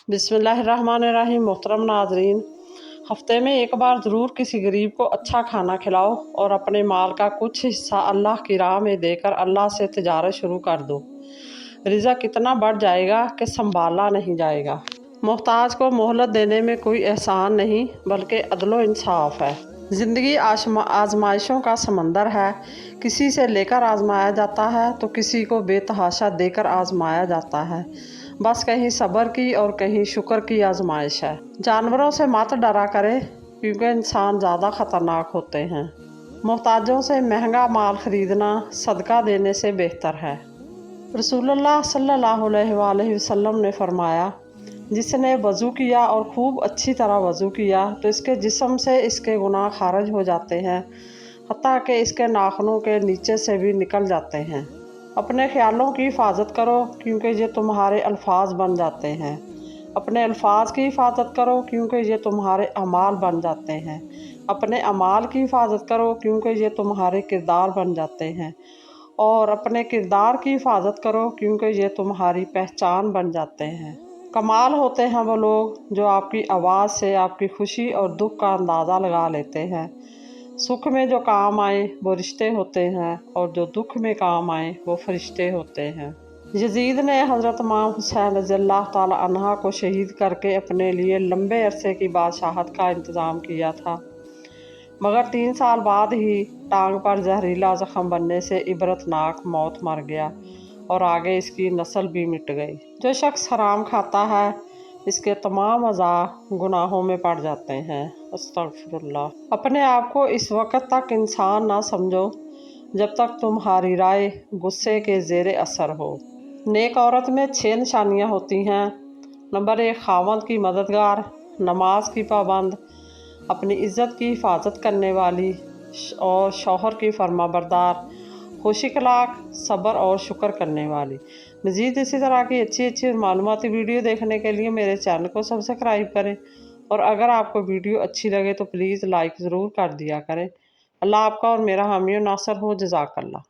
बिस्मिल्लाहिर्रहमानिर्रहीम। मोहतरम नाजरीन, हफ्ते में एक बार ज़रूर किसी गरीब को अच्छा खाना खिलाओ और अपने माल का कुछ हिस्सा अल्लाह की राह में देकर अल्लाह से तिजारत शुरू कर दो। रिज़्क़ इतना बढ़ जाएगा कि संभाला नहीं जाएगा। मोहताज को मोहलत देने में कोई एहसान नहीं बल्कि अदलो इंसाफ है। ज़िंदगी आजमाइशों का समंदर है। किसी से लेकर आजमाया जाता है तो किसी को बेतहाशा देकर आजमाया जाता है। बस कहीं सब्र की और कहीं शुक्र की आजमाइश है। जानवरों से मत डरा करे क्योंकि इंसान ज़्यादा ख़तरनाक होते हैं। मोहताजों से महंगा माल ख़रीदना सदका देने से बेहतर है। रसूलुल्लाह सल्लल्लाहु अलैहि वसल्लम ने फरमाया, जिसने वज़ू किया और खूब अच्छी तरह वज़ू किया तो इसके जिस्म से इसके गुनाह खारिज हो जाते हैं, हत्ता कि इसके नाखूनों के नीचे से भी निकल जाते हैं। अपने ख्यालों की हिफाजत करो क्योंकि ये तुम्हारे अल्फाज बन जाते हैं। अपने अल्फाज की हिफाजत करो क्योंकि ये तुम्हारे अमाल बन जाते हैं। अपने अमाल की हिफाजत करो क्योंकि ये तुम्हारे किरदार बन जाते हैं। और अपने किरदार की हिफाजत करो क्योंकि ये तुम्हारी पहचान बन जाते हैं। कमाल होते हैं वो लोग जो आपकी आवाज़ से आपकी खुशी और दुख का अंदाज़ा लगा लेते हैं। सुख में जो काम आए वो रिश्ते होते हैं और जो दुख में काम आए वो फरिश्ते होते हैं। यजीद ने हज़रत इमाम हुसैन रज़ियल्लाहु ताला अन्हा को शहीद करके अपने लिए लंबे अरसे की बादशाहत का इंतज़ाम किया था, मगर 3 साल बाद ही टांग पर जहरीला ज़ख्म बनने से इबरतनाक मौत मर गया और आगे इसकी नस्ल भी मिट गई। जो शख्स हराम खाता है इसके तमाम अज़ा गुनाहों में पड़ जाते हैं। अस्तगफिरुल्लाह। अपने आप को इस वक्त तक इंसान ना समझो जब तक तुम्हारी राय गुस्से के ज़ेरे असर हो। नेक औरत में 6 निशानियाँ होती हैं। नंबर 1, खावंद की मददगार, नमाज की पाबंद, अपनी इज़्ज़त की हिफाजत करने वाली और शौहर की फर्माबरदार, खुश अखलाक, सब्र और शुक्र करने वाली। मज़ीद इसी तरह की अच्छी मालूमाती वीडियो देखने के लिए मेरे चैनल को सब्सक्राइब करें और अगर आपको वीडियो अच्छी लगे तो प्लीज़ लाइक ज़रूर कर दिया करें। अल्लाह आपका और मेरा हामी और नासर हो। जज़ाकल्लाह।